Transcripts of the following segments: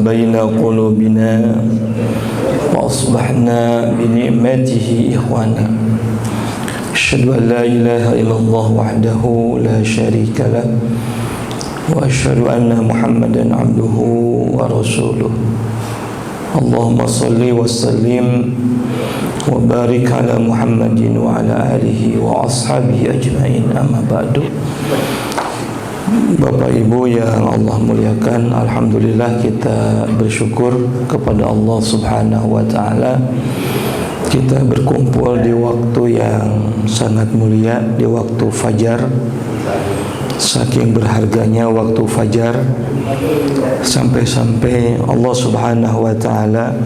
بين قلوبنا وأصبحنا بنعمته إخوانا أشهد أن لا إله إلا الله وحده لا شريك له وأشهد أن محمدا عبده ورسوله اللهم صل وسلم وبارك على محمد وعلى آله وأصحابه أجمعين أما بعد. Bapak Ibu yang Allah muliakan, alhamdulillah kita bersyukur kepada Allah Subhanahu wa taala. Kita berkumpul di waktu yang sangat mulia, di waktu fajar. Saking berharganya waktu fajar, sampai-sampai Allah Subhanahu wa taala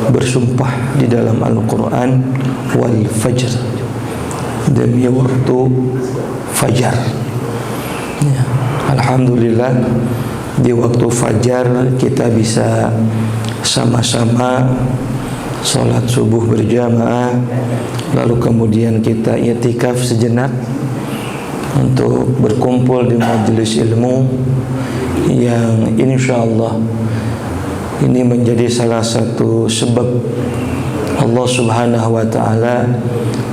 bersumpah di dalam Al-Qur'an, wal fajr, demi waktu fajar. Ya, alhamdulillah di waktu fajar kita bisa sama-sama sholat subuh berjamaah, lalu kemudian kita i'tikaf sejenak untuk berkumpul di majelis ilmu yang insyaallah ini menjadi salah satu sebab Allah Subhanahu wa taala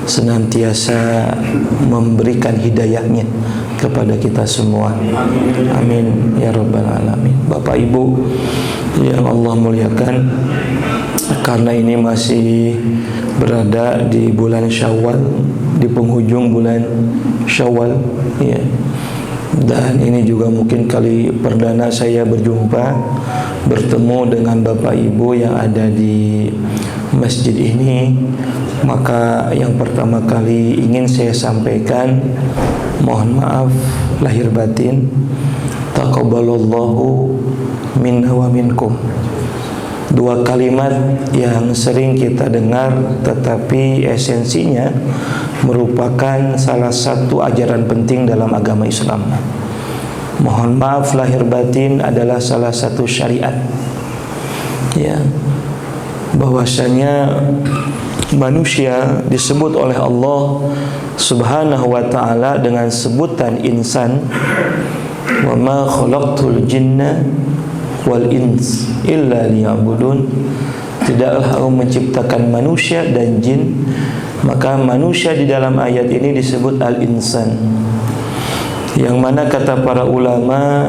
senantiasa memberikan hidayahnya kepada kita semua. Amin ya rabbal alamin. Bapak Ibu yang Allah muliakan, karena ini masih berada di bulan Syawal, di penghujung bulan Syawal, ya. Dan ini juga mungkin kali perdana saya bertemu dengan Bapak Ibu yang ada di masjid ini. Maka yang pertama kali ingin saya sampaikan, mohon maaf lahir batin, taqabbalallahu minna wa minkum. Dua kalimat yang sering kita dengar tetapi esensinya merupakan salah satu ajaran penting dalam agama Islam. Mohon maaf lahir batin adalah salah satu syariat, ya, bahwasanya manusia disebut oleh Allah Subhanahu wa taala dengan sebutan insan, wa ma khalaqtul jinna wal ins illa liya'budun. Tidaklah Allah menciptakan manusia dan jin. Maka manusia di dalam ayat ini disebut al-insan, yang mana kata para ulama,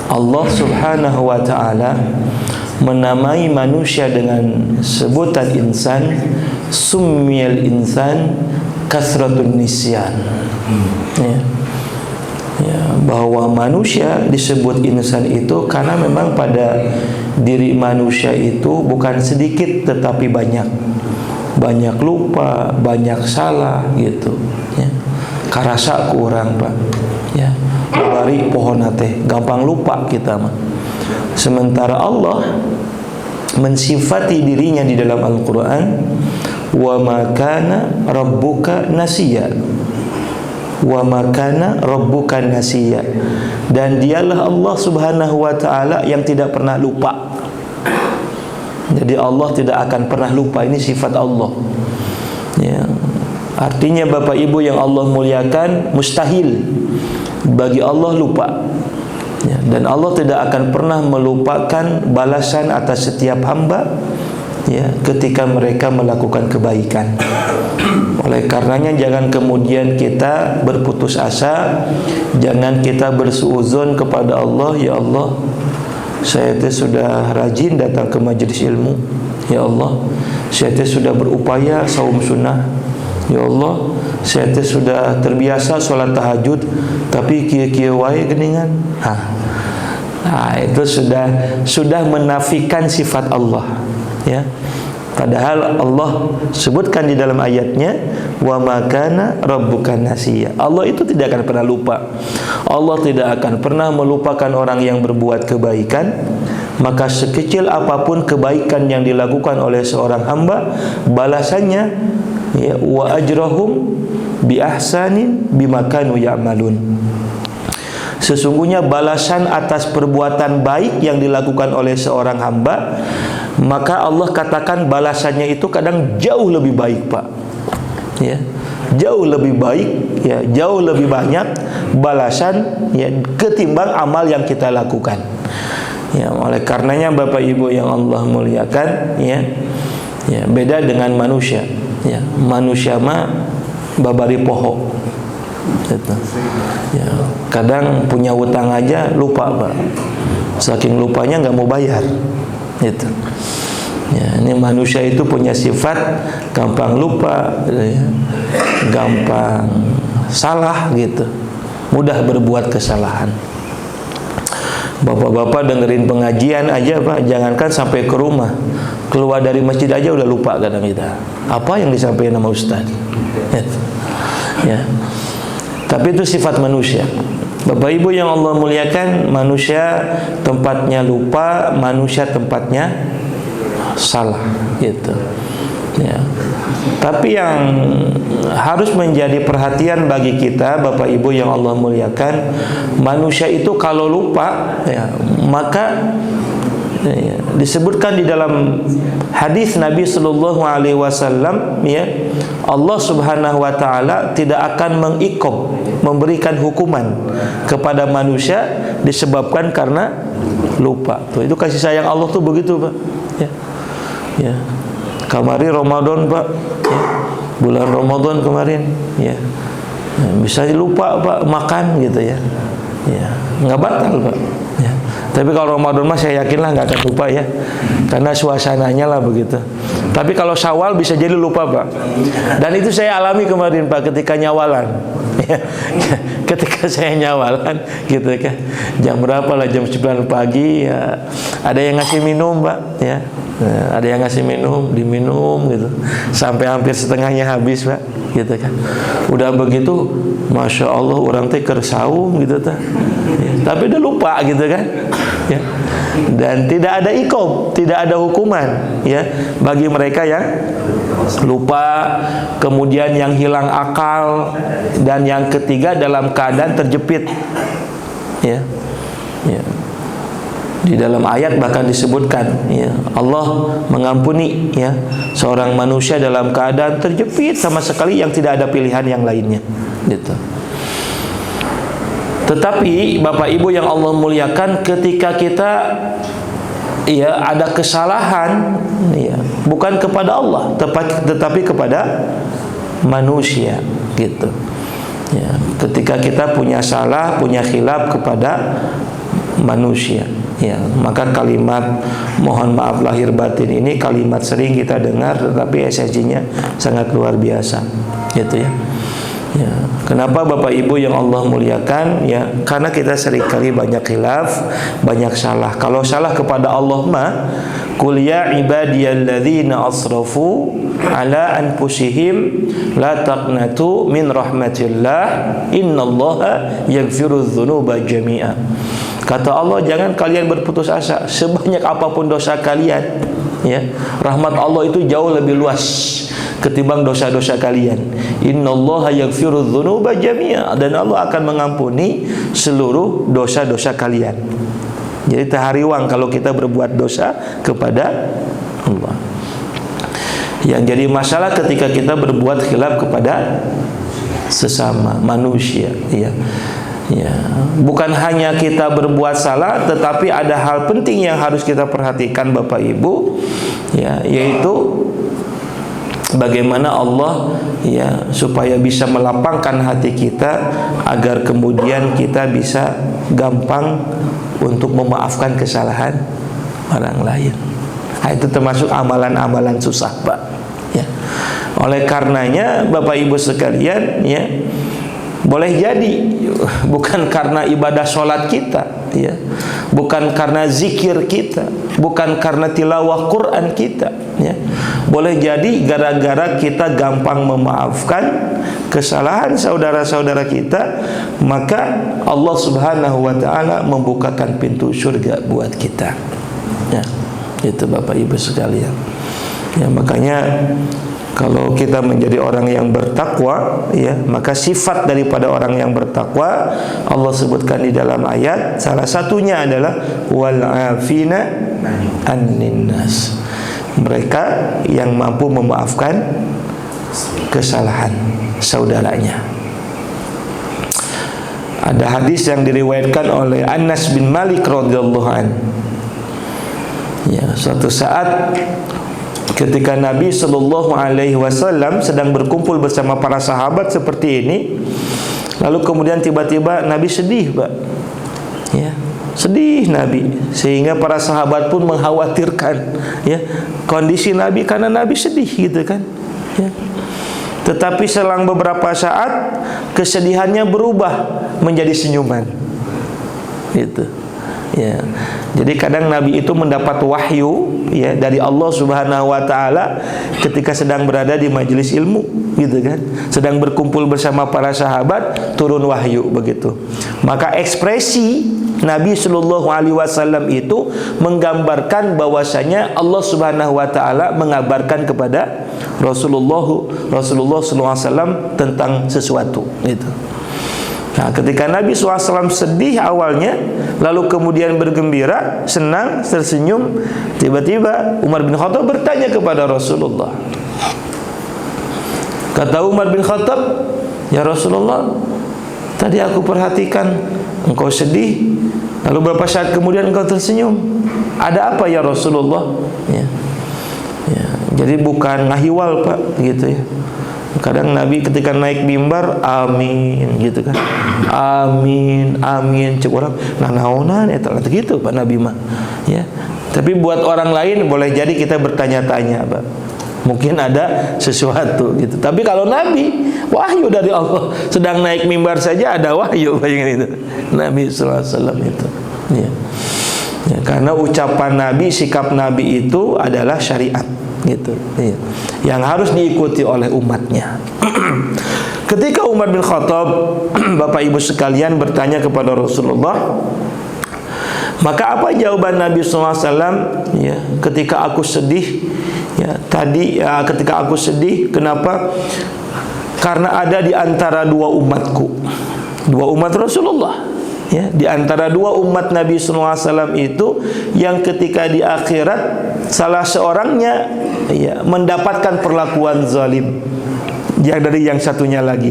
Allah Subhanahu wa ta'ala menamai manusia dengan sebutan insan, summiyal insan kasratun nisyan, ya. Ya, bahwa manusia disebut insan itu karena memang pada diri manusia itu bukan sedikit tetapi banyak lupa, banyak salah gitu, ya. Karasa kurang Pak, ya, bari pohon teh gampang lupa kita mah. Sementara Allah mensifati dirinya di dalam Al-Quran, wa ma kana rabbuka nasiya, wa makana rabbuka nasiya, dan dialah Allah Subhanahu wa taala yang tidak pernah lupa. Jadi Allah tidak akan pernah lupa, ini sifat Allah, ya. Artinya Bapak Ibu yang Allah muliakan, mustahil bagi Allah lupa, ya. Dan Allah tidak akan pernah melupakan balasan atas setiap hamba, ya, ketika mereka melakukan kebaikan. Oleh karenanya jangan kemudian kita berputus asa, jangan kita bersuudzon kepada Allah, ya Allah, saya sudah rajin datang ke majelis ilmu, ya Allah, saya sudah berupaya saum sunnah, ya Allah, saya sudah terbiasa sholat tahajud, tapi kieu-kieu wae geuningan. Nah, itu sudah menafikan sifat Allah, ya. Padahal Allah sebutkan di dalam ayatnya, wa makana rabbuka nasiya. Allah itu tidak akan pernah lupa. Allah tidak akan pernah melupakan orang yang berbuat kebaikan. Maka sekecil apapun kebaikan yang dilakukan oleh seorang hamba, balasannya, ya, wa ajrahum bi ahsanin bima kanu ya'malun. Sesungguhnya balasan atas perbuatan baik yang dilakukan oleh seorang hamba, maka Allah katakan balasannya itu kadang jauh lebih baik, Pak, ya, jauh lebih baik, ya, jauh lebih banyak balasan, ya, ketimbang amal yang kita lakukan. Ya, oleh karenanya Bapak Ibu yang Allah muliakan, ya, ya beda dengan manusia. Ya, manusia mah babari poho. Gitu. Ya, kadang punya utang aja lupa, Pak. Saking lupanya nggak mau bayar. Gitu. Ya, ini manusia itu punya sifat gampang lupa, ya, gampang salah gitu, mudah berbuat kesalahan. Bapak-bapak dengerin pengajian aja, Pak, jangankan sampai ke rumah, keluar dari masjid aja udah lupa kadang kita apa yang disampaikan sama Ustaz. Ya. Tapi itu sifat manusia. Bapak Ibu yang Allah muliakan, manusia tempatnya lupa, manusia tempatnya salah gitu. Ya. Tapi yang harus menjadi perhatian bagi kita, Bapak Ibu yang Allah muliakan, manusia itu kalau lupa, ya, maka ya, disebutkan di dalam hadis Nabi Sallallahu Alaihi Wasallam, ya, Allah Subhanahu Wa Taala tidak akan mengiqab, memberikan hukuman kepada manusia disebabkan karena lupa. Tuh, itu kasih sayang Allah tuh begitu, Pak. Ya. Ya. Kemarin Ramadan, Pak, ya. Bulan Ramadan kemarin, ya. Bisa lupa, Pak, makan gitu ya. Ya, nggak batal, Pak. Ya. Tapi kalau Ramadan mah saya yakinlah nggak akan lupa ya, karena suasananya lah begitu. Tapi kalau Syawal bisa jadi lupa, Pak. Dan itu saya alami kemarin, Pak, ketika nyawalan. Ya. Ketika saya nyawalan, gitu kan. Jam berapa lah? Jam 9 pagi. Ya. Ada yang ngasih minum, Pak. Ya. Ada yang ngasih minum, diminum gitu, sampai hampir setengahnya habis, Pak, gitu kan. Udah begitu, masya Allah, orang teh kersaum gitu ta. Ya, tapi udah lupa gitu kan. Ya. Dan tidak ada iqab, tidak ada hukuman, ya, bagi mereka yang lupa, kemudian yang hilang akal, dan yang ketiga dalam keadaan terjepit. Ya. Ya. Di dalam ayat bahkan disebutkan, ya, Allah mengampuni, ya, seorang manusia dalam keadaan terjepit sama sekali yang tidak ada pilihan yang lainnya, gitu. Tetapi Bapak Ibu yang Allah muliakan, ketika kita, ya, ada kesalahan, ya, bukan kepada Allah, tetapi kepada manusia, gitu. Ya, ketika kita punya salah, punya khilaf kepada manusia, ya, maka kalimat mohon maaf lahir batin ini kalimat sering kita dengar, tetapi esensinya sangat luar biasa, gitu ya. Ya, kenapa Bapak Ibu yang Allah muliakan? Ya, karena kita seringkali banyak khilaf, banyak salah. Kalau salah kepada Allah mah, qul ya ibadiyalladzina asrafu ala anfusihim la taqnatu min rahmatillah innallaha yaghfirudz dzunuba jami'a. Kata Allah, jangan kalian berputus asa sebanyak apapun dosa kalian, ya, rahmat Allah itu jauh lebih luas ketimbang dosa-dosa kalian. Innallaha yaghfirudz dzunuba jami'a, dan Allah akan mengampuni seluruh dosa-dosa kalian. Jadi tahariwang kalau kita berbuat dosa kepada Allah. Yang jadi masalah ketika kita berbuat khilaf kepada sesama manusia, ya. Ya, bukan hanya kita berbuat salah, tetapi ada hal penting yang harus kita perhatikan, Bapak Ibu, ya, yaitu bagaimana Allah, ya, supaya bisa melapangkan hati kita agar kemudian kita bisa gampang untuk memaafkan kesalahan orang lain. Nah, itu termasuk amalan-amalan susah, Pak. Ya. Oleh karenanya Bapak Ibu sekalian, ya, boleh jadi bukan karena ibadah sholat kita, ya, bukan karena zikir kita, bukan karena tilawah Quran kita, ya. Boleh jadi gara-gara kita gampang memaafkan kesalahan saudara-saudara kita, maka Allah Subhanahu wa Ta'ala membukakan pintu surga buat kita, ya. Itu Bapak Ibu sekalian, ya, makanya kalau kita menjadi orang yang bertakwa, ya, maka sifat daripada orang yang bertakwa Allah sebutkan di dalam ayat, salah satunya adalah wal afina annin nas, mereka yang mampu memaafkan kesalahan saudaranya. Ada hadis yang diriwayatkan oleh Anas bin Malik radhiyallahu an, Ya, suatu saat ketika Nabi Shallallahu Alaihi Wasallam sedang berkumpul bersama para sahabat seperti ini, lalu kemudian tiba-tiba Nabi sedih, Pak. Ya, sedih Nabi, sehingga para sahabat pun mengkhawatirkan ya kondisi Nabi karena Nabi sedih gitu kan. Ya. Tetapi selang beberapa saat kesedihannya berubah menjadi senyuman. Gitu. Ya. Jadi kadang Nabi itu mendapat wahyu ya dari Allah Subhanahu wa taala ketika sedang berada di majelis ilmu gitu kan. Sedang berkumpul bersama para sahabat, turun wahyu begitu. Maka ekspresi Nabi Shallallahu alaihi wasallam itu menggambarkan bahwasanya Allah Subhanahu wa taala mengabarkan kepada Rasulullah sallallahu alaihi wasallam tentang sesuatu gitu. Nah, ketika Nabi SAW sedih awalnya, lalu kemudian bergembira, senang, tersenyum, tiba-tiba Umar bin Khattab bertanya kepada Rasulullah. Kata Umar bin Khattab, "Ya Rasulullah, tadi aku perhatikan engkau sedih, lalu beberapa saat kemudian engkau tersenyum. Ada apa ya Rasulullah?" Ya. Ya, jadi bukan ngahiwal, Pak, gitu ya. Kadang Nabi ketika naik mimbar, amin gitu kan, amin, amin. Cek orang, nah naonan eta gitu Pak Nabi mah, ya. Tapi buat orang lain boleh jadi kita bertanya-tanya, Pak. Mungkin ada sesuatu gitu. Tapi kalau Nabi, wahyu dari Allah, sedang naik mimbar saja ada wahyu, bayangin itu. Nabi sallallahu alaihi wasallam itu, ya. Ya, karena ucapan Nabi, sikap Nabi itu adalah syariat gitu ya, yang harus diikuti oleh umatnya. Ketika Umar bin Khattab Bapak Ibu sekalian bertanya kepada Rasulullah, maka apa jawaban Nabi SAW ya, ketika aku sedih ya, tadi ya, ketika aku sedih kenapa? Karena ada di antara dua umatku, dua umat Rasulullah ya, di antara dua umat Nabi SAW itu yang ketika di akhirat salah seorangnya ya, mendapatkan perlakuan zalim yang dari yang satunya lagi.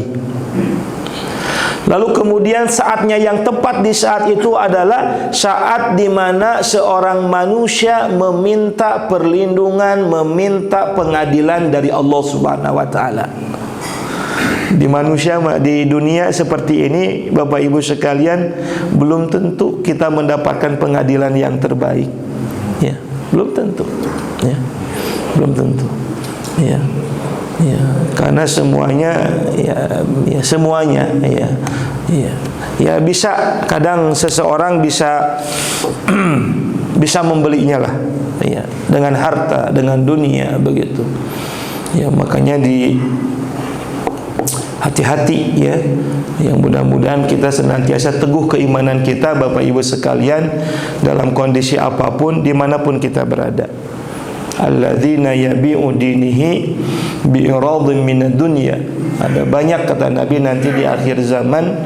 Lalu kemudian saatnya yang tepat di saat itu adalah saat di mana seorang manusia meminta perlindungan, meminta pengadilan dari Allah Subhanahu wa taala. Di manusia, di dunia seperti ini Bapak Ibu sekalian, belum tentu kita mendapatkan pengadilan yang terbaik ya, belum tentu ya, belum tentu ya, ya, karena semuanya ya, ya semuanya ya, ya, ya bisa, kadang seseorang bisa bisa membelinya lah ya, dengan harta, dengan dunia begitu ya. Makanya hati-hati ya, yang mudah-mudahan kita senantiasa teguh keimanan kita Bapak Ibu sekalian dalam kondisi apapun, dimanapun kita berada. Alladzina yabi'u dinihi bi'iradhin minad dunya. Ada banyak kata Nabi nanti di akhir zaman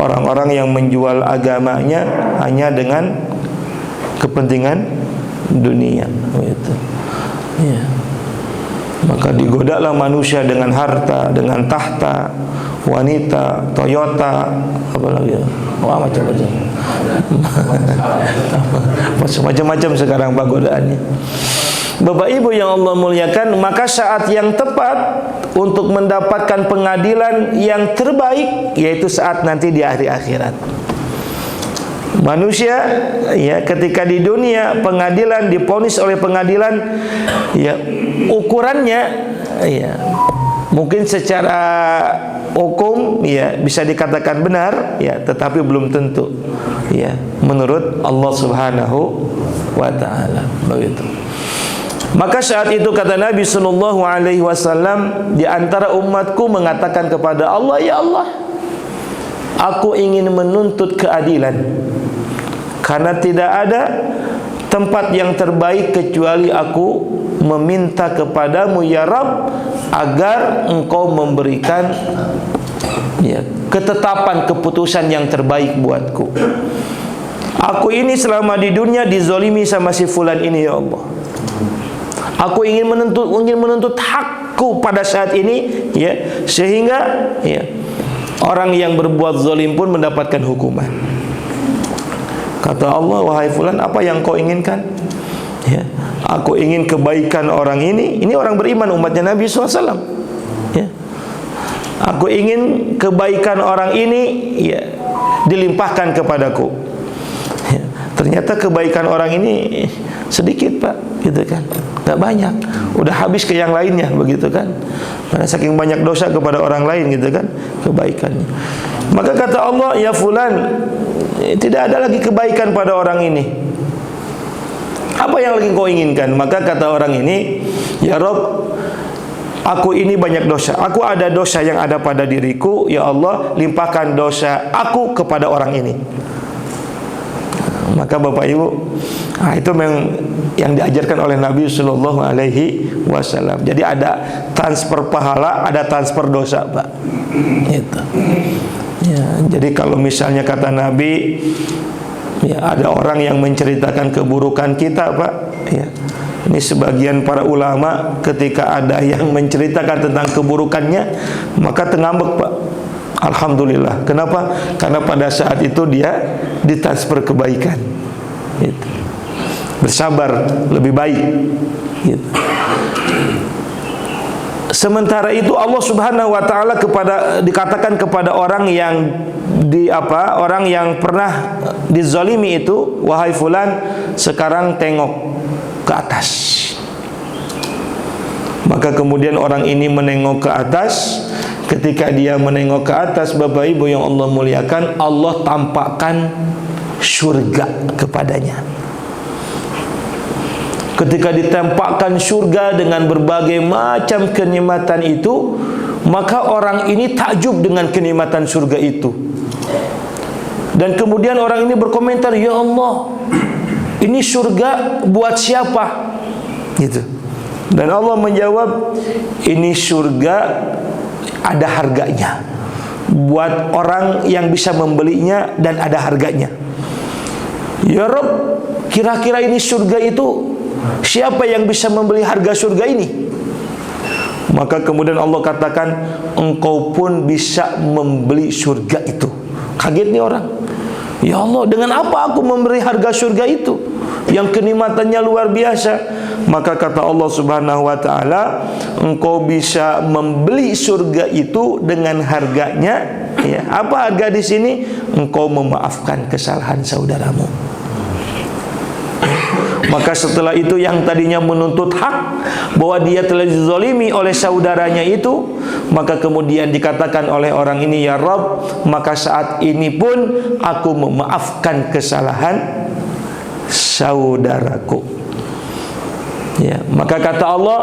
orang-orang yang menjual agamanya hanya dengan kepentingan dunia gitu. Ya. Maka digodalah manusia dengan harta, dengan tahta, wanita, Toyota, apalagi, wah macam-macam, macam-macam sekarang Pak godaannya. Bapak Ibu yang Allah muliakan, maka saat yang tepat untuk mendapatkan pengadilan yang terbaik yaitu saat nanti di hari akhirat. Manusia ya, ketika di dunia pengadilan diponis oleh pengadilan ya, ukurannya ya mungkin secara hukum ya bisa dikatakan benar ya, tetapi belum tentu ya menurut Allah Subhanahu wa taala begitu. Maka saat itu kata Nabi sallallahu alaihi wasallam, di antara umatku mengatakan kepada Allah, "Ya Allah, aku ingin menuntut keadilan, karena tidak ada tempat yang terbaik kecuali aku meminta kepadamu ya Rabb agar engkau memberikan ya, ketetapan keputusan yang terbaik buatku. Aku ini selama di dunia dizolimi sama si fulan ini ya Allah. Aku ingin menuntut hakku pada saat ini ya, sehingga ya, orang yang berbuat zalim pun mendapatkan hukuman." Kata Allah, "Wahai fulan, apa yang kau inginkan?" Ya, aku ingin kebaikan orang ini orang beriman, umatnya Nabi SAW. Ya, aku ingin kebaikan orang ini ya dilimpahkan kepadaku. Ya, ternyata kebaikan orang ini sedikit Pak, gitu kan, nggak banyak, udah habis ke yang lainnya, begitu kan, karena saking banyak dosa kepada orang lain, gitu kan, kebaikannya. Maka kata Allah, ya fulan, tidak ada lagi kebaikan pada orang ini. Apa yang lagi kau inginkan? Maka kata orang ini, ya Rob, aku ini banyak dosa, aku ada dosa yang ada pada diriku, ya Allah, limpahkan dosa aku kepada orang ini. Maka Bapak Ibu, itu yang diajarkan oleh Nabi Sallallahu Alaihi Wasallam. Jadi ada transfer pahala, ada transfer dosa, Pak. Itu. Ya, jadi kalau misalnya kata Nabi, ya ada orang yang menceritakan keburukan kita, Pak. Ya, ini sebagian para ulama ketika ada yang menceritakan tentang keburukannya, maka tengambek, Pak. Alhamdulillah. Kenapa? Karena pada saat itu dia ditransfer kebaikan. Gitu. Bersabar lebih baik. Gitu. Sementara itu Allah Subhanahu wa taala dikatakan kepada orang yang orang yang pernah dizalimi itu, wahai fulan, sekarang tengok ke atas. Maka kemudian orang ini menengok ke atas. Ketika dia menengok ke atas, Bapak Ibu yang Allah muliakan, Allah tampakkan surga kepadanya. Ketika ditampakkan surga dengan berbagai macam kenikmatan itu, maka orang ini takjub dengan kenikmatan surga itu. Dan kemudian orang ini berkomentar, ya Allah, ini surga buat siapa? Gitu. Dan Allah menjawab, ini surga ada harganya buat orang yang bisa membelinya dan ada harganya. Ya Rabb, kira-kira ini surga itu siapa yang bisa membeli harga surga ini? Maka kemudian Allah katakan, engkau pun bisa membeli surga itu. Kaget nih orang. Ya Allah, dengan apa aku memberi harga surga itu yang kenikmatannya luar biasa? Maka kata Allah Subhanahu wa taala, engkau bisa membeli surga itu dengan harganya, ya. Apa harga di sini? Engkau memaafkan kesalahan saudaramu. Maka setelah itu yang tadinya menuntut hak bahwa dia telah dizalimi oleh saudaranya itu, maka kemudian dikatakan oleh orang ini, ya Rabb, maka saat ini pun aku memaafkan kesalahan saudaraku. Ya, maka kata Allah,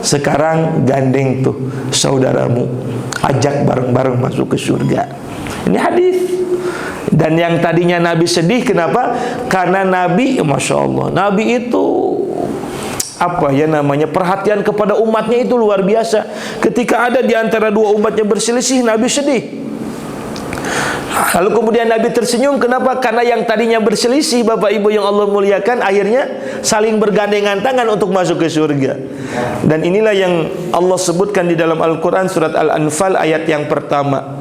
sekarang gandeng tuh saudaramu, ajak bareng-bareng masuk ke surga. Ini hadis. Dan yang tadinya Nabi sedih, kenapa? Karena Nabi, Masya Allah, Nabi itu perhatian kepada umatnya itu luar biasa. Ketika ada di antara dua umatnya berselisih, Nabi sedih. Lalu kemudian Nabi tersenyum, kenapa? Karena yang tadinya berselisih, Bapak Ibu yang Allah muliakan, akhirnya saling bergandengan tangan untuk masuk ke surga. Dan inilah yang Allah sebutkan di dalam Al-Quran surat Al-Anfal ayat yang pertama.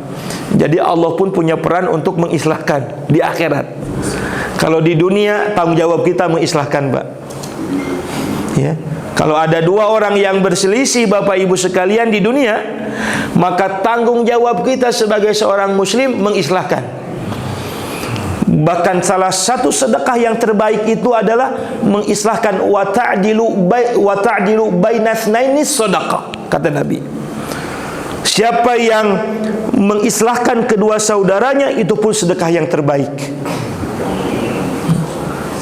Jadi Allah pun punya peran untuk mengislahkan di akhirat. Kalau di dunia, tanggung jawab kita mengislahkan, Pak. Ya. Kalau ada dua orang yang berselisih, Bapak Ibu sekalian, di dunia, maka tanggung jawab kita sebagai seorang muslim mengislahkan. Bahkan salah satu sedekah yang terbaik itu adalah mengislahkan, wa ta'dilu bainatsnaini shadaqah, kata Nabi. Siapa yang mengislahkan kedua saudaranya, itu pun sedekah yang terbaik.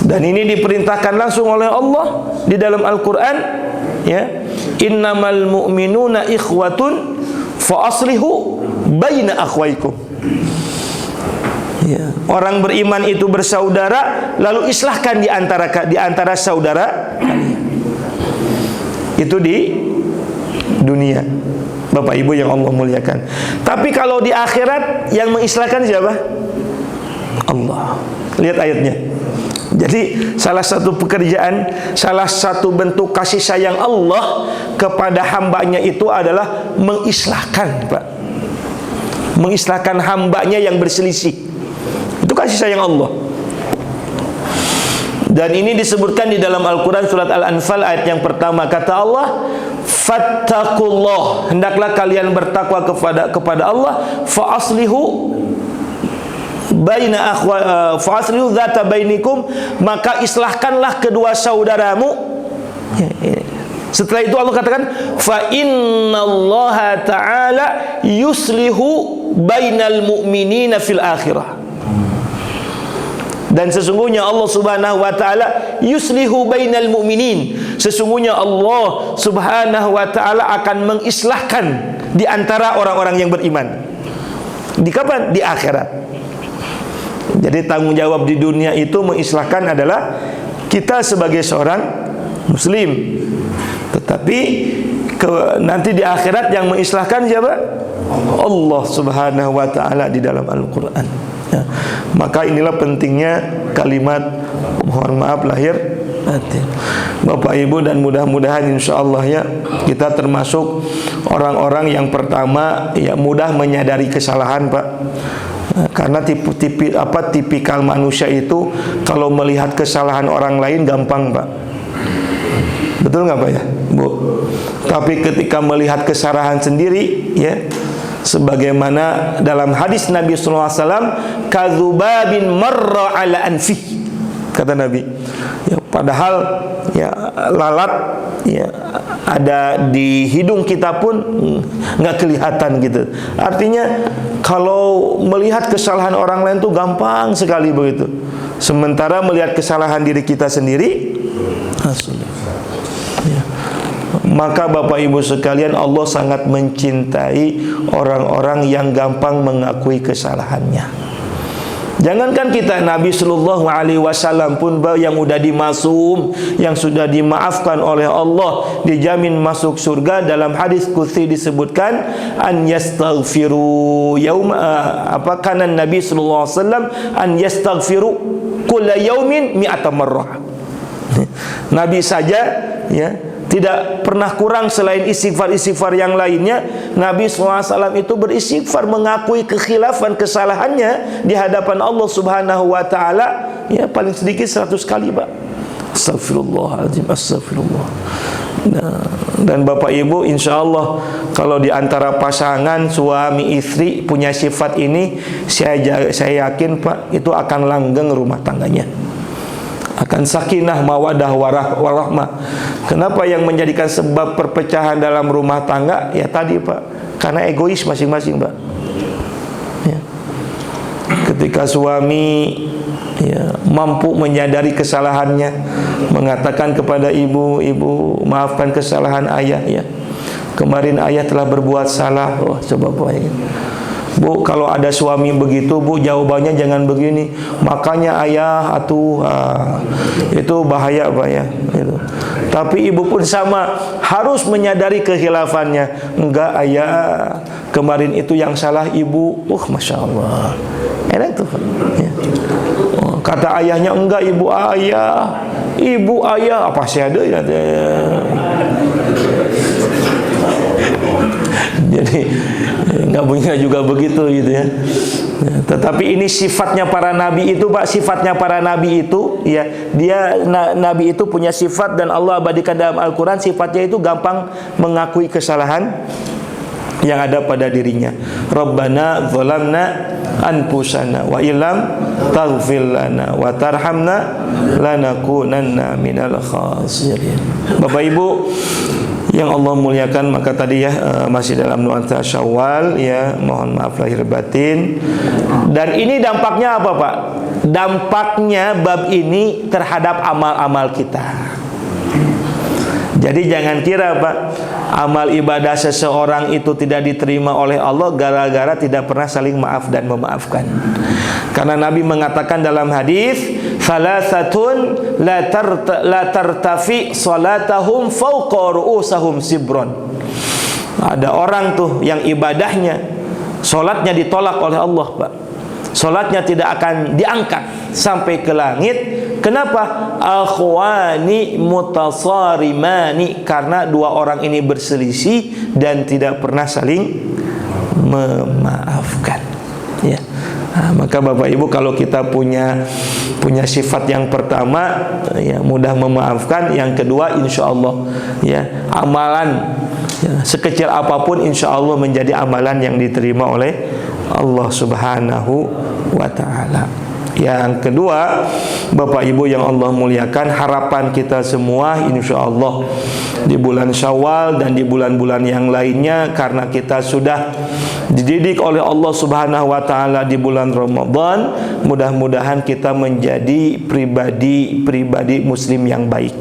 Dan ini diperintahkan langsung oleh Allah di dalam Al-Quran, ya, innamal mu'minuna ikhwatun fa aslihu baina akhwaikum. Ya, orang beriman itu bersaudara, lalu islahkan di antara saudara kalian. Itu di dunia, Bapak Ibu yang Allah muliakan. Tapi kalau di akhirat yang mengislahkan siapa? Allah. Lihat ayatnya. Jadi salah satu pekerjaan, salah satu bentuk kasih sayang Allah kepada hambanya itu adalah mengislahkan, Pak. Mengislahkan hambanya yang berselisih. Itu kasih sayang Allah. Dan ini disebutkan di dalam Al-Quran surat Al-Anfal ayat yang pertama. Kata Allah, fattaqullah, hendaklah kalian bertakwa kepada Allah, fa aslihu dzata bainikum, maka islahkanlah kedua saudaramu. Setelah itu Allah katakan, fa innallaha ta'ala yuslihu bainal mu'minina fil akhirah. Dan sesungguhnya Allah Subhanahu wa taala yuslihu bainal mu'minin, sesungguhnya Allah Subhanahu wa taala akan mengislahkan di antara orang-orang yang beriman. Di kapan? Di akhirat. Jadi tanggung jawab di dunia itu mengislahkan adalah kita sebagai seorang muslim. Tetapi nanti di akhirat yang mengislahkan siapa? Allah Subhanahu wa taala di dalam Al-Qur'an. Ya. Maka inilah pentingnya kalimat mohon maaf lahir batin. Bapak Ibu, dan mudah-mudahan insyaallah ya kita termasuk orang-orang yang pertama ya mudah menyadari kesalahan, Pak. Karena tipikal manusia itu kalau melihat kesalahan orang lain gampang, Pak. Betul nggak, Pak ya, Bu? Tapi ketika melihat kesalahan sendiri, ya, sebagaimana dalam hadis Nabi sallallahu alaihi wasallam, kadzubabin marra ala anfi, kata Nabi. Ya, padahal ya lalat ya ada di hidung kita pun nggak kelihatan gitu. Artinya kalau melihat kesalahan orang lain tuh gampang sekali begitu. Sementara melihat kesalahan diri kita sendiri, ya. Maka Bapak Ibu sekalian, Allah sangat mencintai orang-orang yang gampang mengakui kesalahannya. Jangankan kita, Nabi Sallallahu Alaihi Wasallam pun yang sudah dimasum, yang sudah dimaafkan oleh Allah, dijamin masuk surga. Dalam hadis qudsi disebutkan an yastaghfiru kanan Nabi Sallallahu Alaihi Wasallam an yastaghfiru kulla yaumin mi'ata marrah. Nabi saja ya tidak pernah kurang selain istighfar-istighfar yang lainnya. Nabi SAW itu beristighfar mengakui kekhilafan kesalahannya di hadapan Allah Subhanahu wa taala ya paling sedikit 100 kali, Pak. Astagfirullahaladzim, astagfirullah. Dan Bapak Ibu, insya Allah kalau di antara pasangan suami istri punya sifat ini, saya yakin, Pak, itu akan langgeng rumah tangganya, akan sakinah mawadah warahmah. Kenapa yang menjadikan sebab perpecahan dalam rumah tangga? Ya tadi, Pak, karena egois masing-masing, Pak. Ya. Ketika suami ya mampu menyadari kesalahannya, mengatakan kepada ibu, maafkan kesalahan ayah ya. Kemarin ayah telah berbuat salah. Oh, coba Pak ya. Bu, kalau ada suami begitu, Bu, jawabannya jangan begini. Makanya ayah itu bahaya, Pak ya. Itu. Tapi ibu pun sama, harus menyadari kehilafannya. Enggak ayah, kemarin itu yang salah ibu. Masya Allah, enak tuh, Pak. Ya. Kata ayahnya, enggak ibu ayah, apa sih ada ya? Jadi nggak punya juga begitu gitu ya. Tetapi ini sifatnya para nabi itu, Pak. Sifatnya para nabi itu ya, nabi itu punya sifat dan Allah abadikan dalam Al-Quran. Sifatnya itu gampang mengakui kesalahan yang ada pada dirinya. Rabbana zalamna anfusana wa illam taghfir lana wa tarhamna lanakunanna minal khasirin. Bapak Ibu yang Allah muliakan, maka tadi ya masih dalam nuansa Syawal ya, mohon maaf lahir batin. Dan ini dampaknya apa, Pak? Dampaknya bab ini terhadap amal-amal kita. Jadi jangan kira, Pak, amal ibadah seseorang itu tidak diterima oleh Allah gara-gara tidak pernah saling maaf dan memaafkan. Karena Nabi mengatakan dalam hadis, salasatun la tartafi salatahum fawqa ru'usahum sibron. Ada orang tuh yang ibadahnya, solatnya ditolak oleh Allah, Pak. Solatnya tidak akan diangkat sampai ke langit. Kenapa? Akhwani mutasarimani, karena dua orang ini berselisih dan tidak pernah saling memaafkan. Ya. Maka Bapak Ibu, kalau kita punya sifat yang pertama, ya, mudah memaafkan. Yang kedua, insya Allah, ya, amalan, ya, sekecil apapun insya Allah menjadi amalan yang diterima oleh Allah Subhanahu wa Ta'ala. Yang kedua, Bapak Ibu yang Allah muliakan, harapan kita semua insya Allah di bulan Syawal dan di bulan-bulan yang lainnya, karena kita sudah dididik oleh Allah Subhanahu wa Ta'ala di bulan Ramadan, mudah-mudahan kita menjadi pribadi muslim yang baik.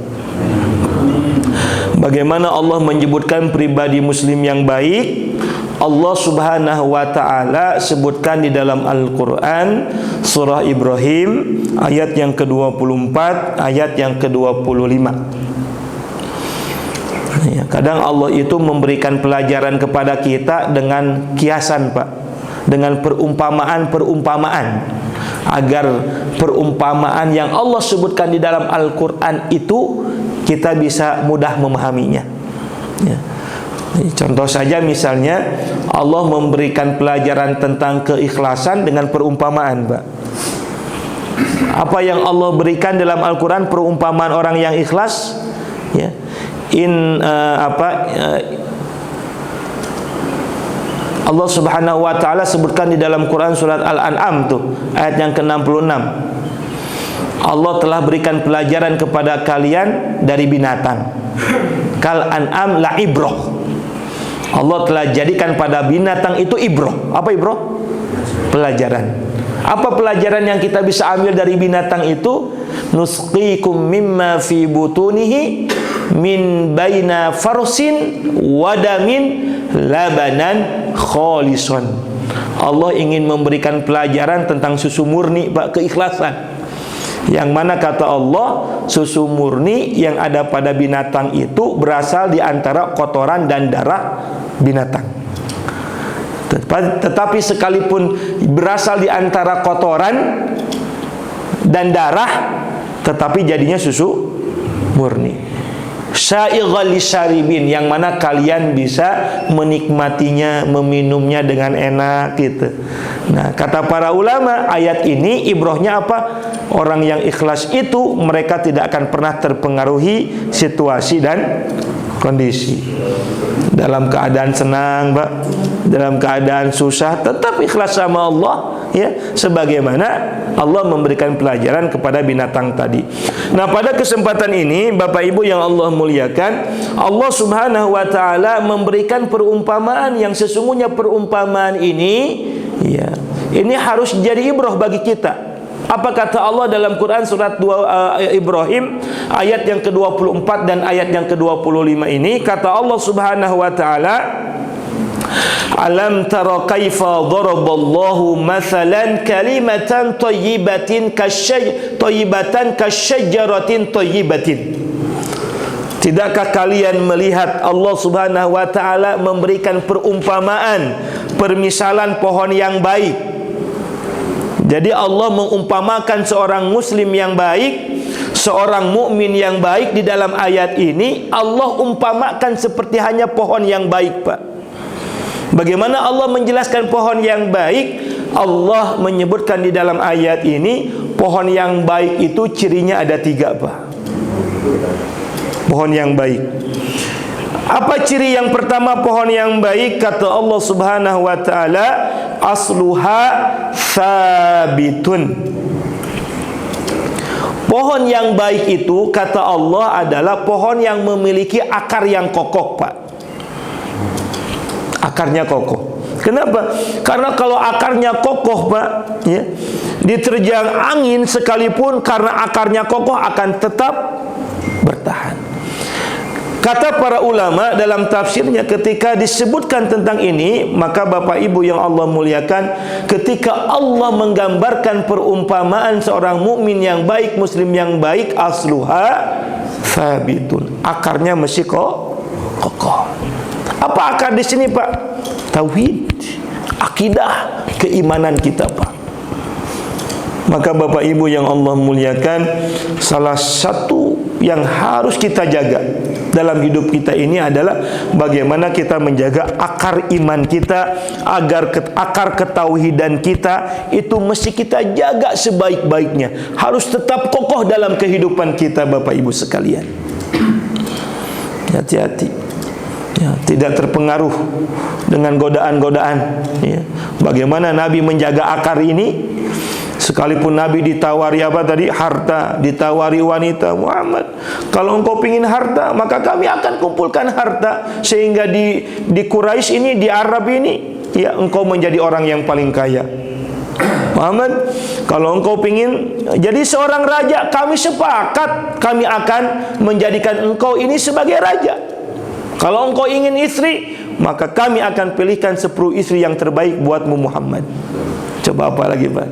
Bagaimana Allah menyebutkan pribadi muslim yang baik? Allah Subhanahu wa Ta'ala sebutkan di dalam Al-Quran, surah Ibrahim ayat yang ke-24, ayat yang ke-25. Ya, kadang Allah itu memberikan pelajaran kepada kita dengan kiasan, Pak, dengan perumpamaan, agar perumpamaan yang Allah sebutkan di dalam Al-Quran itu kita bisa mudah memahaminya. Ya. Contoh saja, misalnya Allah memberikan pelajaran tentang keikhlasan dengan perumpamaan, Pak. Apa yang Allah berikan dalam Al-Quran, perumpamaan orang yang ikhlas, ya. Allah Subhanahu wa Ta'ala sebutkan di dalam Quran surat Al-An'am tuh, ayat yang ke-66. Allah telah berikan pelajaran kepada kalian dari binatang. Kal an'am la ibrah. Allah telah jadikan pada binatang itu ibrah. Apa ibrah? Pelajaran. Apa pelajaran yang kita bisa ambil dari binatang itu? Nusqikum mimma fi butunihi min baina farsin wadamin labanan kholison. Allah ingin memberikan pelajaran tentang susu murni, Pak, keikhlasan. Yang mana kata Allah, susu murni yang ada pada binatang itu berasal di antara kotoran dan darah binatang. Tetapi sekalipun berasal di antara kotoran dan darah, tetapi jadinya susu murni. Sya'ighal lisyaribin, yang mana kalian bisa menikmatinya, meminumnya dengan enak gitu. Nah, kata para ulama, ayat ini ibrahnya apa? Orang yang ikhlas itu mereka tidak akan pernah terpengaruhi situasi dan kondisi. Dalam keadaan senang, Pak, dalam keadaan susah, tetap ikhlas sama Allah, ya, sebagaimana Allah memberikan pelajaran kepada binatang tadi. Nah, pada kesempatan ini Bapak Ibu yang Allah muliakan, Allah Subhanahu wa Ta'ala memberikan perumpamaan yang sesungguhnya perumpamaan ini, ya, ini harus jadi ibrah bagi kita. Apa kata Allah dalam Quran surat Ibrahim ayat yang ke-24 dan ayat yang ke-25 ini? Kata Allah Subhanahu wa Ta'ala, alam tara kaifa daraballahu mathalan kalimatan thayyibatin kasyajaratin thayyibatin. Tidakkah kalian melihat Allah Subhanahu wa Ta'ala memberikan perumpamaan, permisalan pohon yang baik? Jadi Allah mengumpamakan seorang muslim yang baik, seorang mukmin yang baik. Di dalam ayat ini Allah umpamakan seperti hanya pohon yang baik, Pak. Bagaimana Allah menjelaskan pohon yang baik? Allah menyebutkan di dalam ayat ini, pohon yang baik itu cirinya ada 3, Pak. Pohon yang baik. Apa ciri yang pertama pohon yang baik? Kata Allah Subhanahu wa Ta'ala, asluha sabitun. Pohon yang baik itu kata Allah adalah pohon yang memiliki akar yang kokoh, Pak. Akarnya kokoh. Kenapa? Karena kalau akarnya kokoh, Pak, ya, diterjang angin sekalipun, karena akarnya kokoh akan tetap bertahan. Kata para ulama dalam tafsirnya, ketika disebutkan tentang ini, maka Bapak Ibu yang Allah muliakan, ketika Allah menggambarkan perumpamaan seorang mukmin yang baik, muslim yang baik, asluha sabitun, akarnya mesti kokoh. Apa akar di sini, Pak? Tauhid, akidah, keimanan kita, Pak. Maka Bapak Ibu yang Allah muliakan, salah satu yang harus kita jaga, dalam hidup kita ini adalah bagaimana kita menjaga akar iman kita, agar akar ketauhidan kita itu mesti kita jaga sebaik-baiknya. Harus tetap kokoh dalam kehidupan kita, Bapak Ibu sekalian. Hati-hati, ya, tidak terpengaruh dengan godaan-godaan, ya. Bagaimana Nabi menjaga akar ini? Sekalipun Nabi ditawari apa tadi? Harta, ditawari wanita. Muhammad, kalau engkau pingin harta, maka kami akan kumpulkan harta, sehingga di Quraisy ini, di Arab ini, ya, engkau menjadi orang yang paling kaya. Muhammad, kalau engkau pingin jadi seorang raja, kami sepakat, kami akan menjadikan engkau ini sebagai raja. Kalau engkau ingin istri, maka kami akan pilihkan 10 istri yang terbaik buatmu, Muhammad. Coba apa lagi, Pak?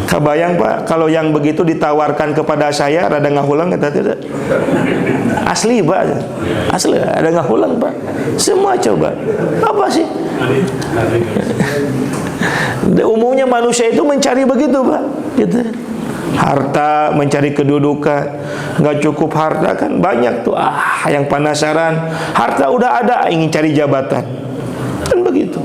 Kebayang, Pak, kalau yang begitu ditawarkan kepada saya, rada ngahulang kata tidak? Asli, Pak. Asli, ada ngahulang, Pak. Semua coba. Apa sih? Umumnya manusia itu mencari begitu, Pak. Gitu. Harta, mencari kedudukan. Nggak cukup harta kan banyak tuh. Yang penasaran. Harta udah ada, ingin cari jabatan. Kan begitu.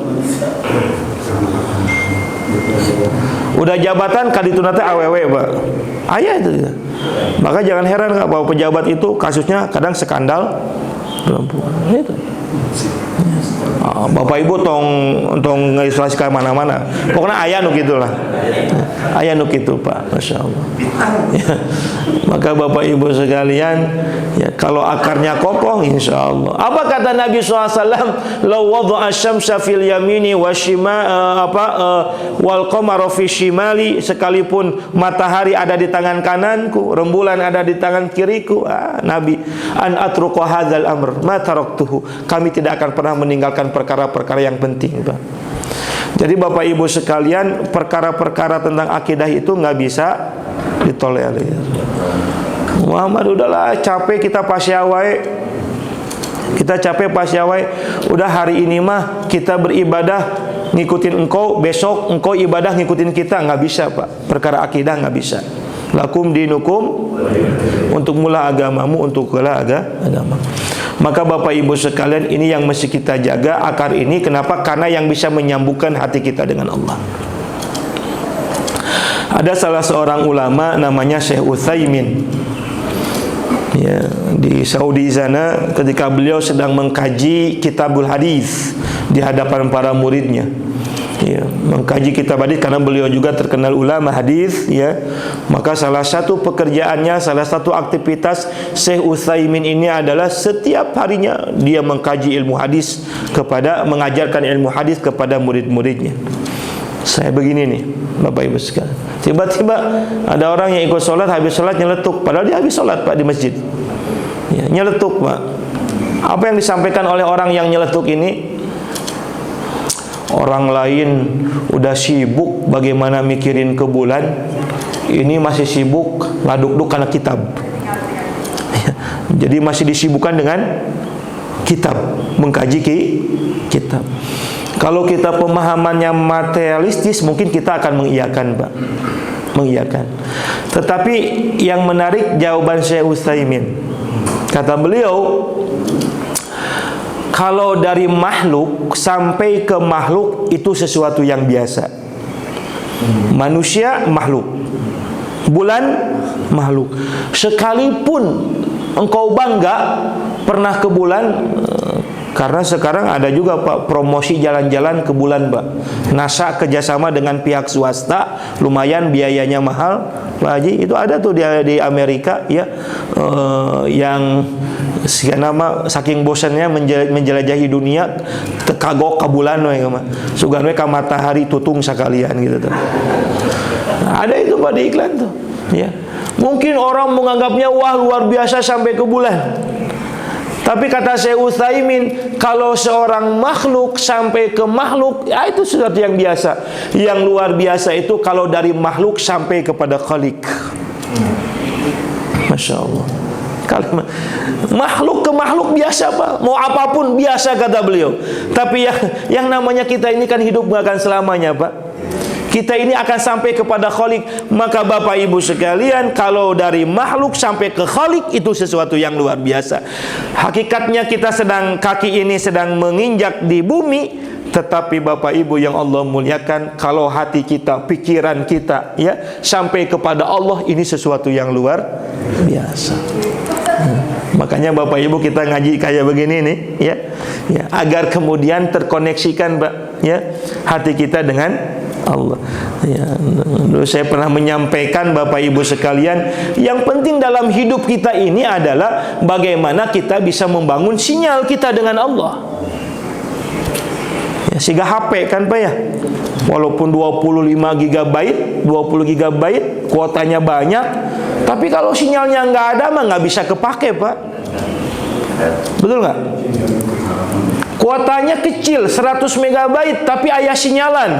Udah jabatan kali itu nanti awewe, Pak. Ayah itu. Maka jangan heran Kak, bahwa pejabat itu kasusnya kadang skandal perempuan. Itu. Bapak Ibu tong ngisolasi ke mana-mana. Pokoknya ayah nu gitulah. Ayah nu gitu, Pak. Masya Allah. Ya. Maka Bapak Ibu sekalian, ya, kalau akarnya kokoh, insya Allah. Apa kata Nabi SAW? Lau wadha'a syamsa fil yamini wal qamara fi shimali, sekalipun matahari ada di tangan kananku, rembulan ada di tangan kiriku, Nabi, an atruqa hadzal amr ma taraktuhu, kami tidak akan pernah meninggalkan perkara-perkara yang penting, Pak. Jadi Bapak Ibu sekalian, perkara-perkara tentang akidah itu nggak bisa ditolerir. Muhammad, udahlah, capek kita pasyawai. Kita capek pasyawai. Udah hari ini mah kita beribadah ngikutin engkau, besok engkau ibadah ngikutin kita. Nggak bisa, Pak. Perkara akidah nggak bisa. Lakum dinukum, untuk mula agamamu, untuk mula agama. Maka Bapak Ibu sekalian, ini yang mesti kita jaga, akar ini. Kenapa? Karena yang bisa menyambungkan hati kita dengan Allah. Ada salah seorang ulama namanya Syekh Utsaimin, ya, di Saudi sana, ketika beliau sedang mengkaji kitabul hadis di hadapan para muridnya, ya, mengkaji kitab hadis karena beliau juga terkenal ulama hadis, ya. Maka salah satu pekerjaannya, salah satu aktivitas Syekh Utsaimin ini adalah setiap harinya dia mengkaji ilmu hadis mengajarkan ilmu hadis kepada murid-muridnya. Saya begini nih, Bapak Ibu sekalian. Tiba-tiba ada orang yang ikut sholat, habis sholat nyeletuk. Padahal dia habis sholat, Pak, di masjid. Ya, nyeletuk, Pak. Apa yang disampaikan oleh orang yang nyeletuk ini? Orang lain udah sibuk bagaimana mikirin ke bulan, ini masih sibuk ngaduk-duk karena kitab. Ya, jadi masih disibukkan dengan kitab, mengkaji kitab. Kalau kita pemahamannya materialistis, mungkin kita akan mengiyakan, Pak. Mengiyakan. Tetapi yang menarik jawaban Syekh Utsaimin. Kata beliau, kalau dari makhluk sampai ke makhluk itu sesuatu yang biasa. Manusia makhluk, bulan makhluk. Sekalipun engkau bangga pernah ke bulan, karena sekarang ada juga, Pak, promosi jalan-jalan ke bulan, Pak. NASA kerjasama dengan pihak swasta, lumayan biayanya mahal, Pak Haji. Itu ada tuh di Amerika, ya, yang nama saking bosannya menjelajahi dunia, kagok ke bulan, sugan we ka matahari tutung sakalian gitu tuh. Nah, ada itu, Pak, di iklan tuh, ya. Mungkin orang menganggapnya wah luar biasa sampai ke bulan. Tapi kata Syekh Utsaimin, kalau seorang makhluk sampai ke makhluk, ya itu sesuatu yang biasa. Yang luar biasa itu kalau dari makhluk sampai kepada Khalik. Masya Allah. Kalau makhluk ke makhluk biasa, Pak. Mau apapun biasa, kata beliau. Tapi yang namanya kita ini kan hidup gak akan selamanya, Pak. kita ini akan sampai kepada Khalik. Maka Bapak Ibu sekalian, kalau dari makhluk sampai ke Khalik itu sesuatu yang luar biasa. Hakikatnya kita kaki ini sedang menginjak di bumi, tetapi Bapak Ibu yang Allah muliakan, kalau hati kita, pikiran kita ya sampai kepada Allah, ini sesuatu yang luar biasa. Makanya Bapak Ibu kita ngaji kayak begini nih ya, agar kemudian terkoneksikan ya hati kita dengan Allah. Ya, dulu saya pernah menyampaikan Bapak Ibu sekalian, yang penting dalam hidup kita ini adalah bagaimana kita bisa membangun sinyal kita dengan Allah. Ya, sehingga HP kan Pak ya, walaupun 25 GB, 20 GB kuotanya banyak, tapi kalau sinyalnya nggak ada mah nggak bisa kepake Pak. Betul nggak? Kuotanya kecil 100 MB tapi ayah sinyalan.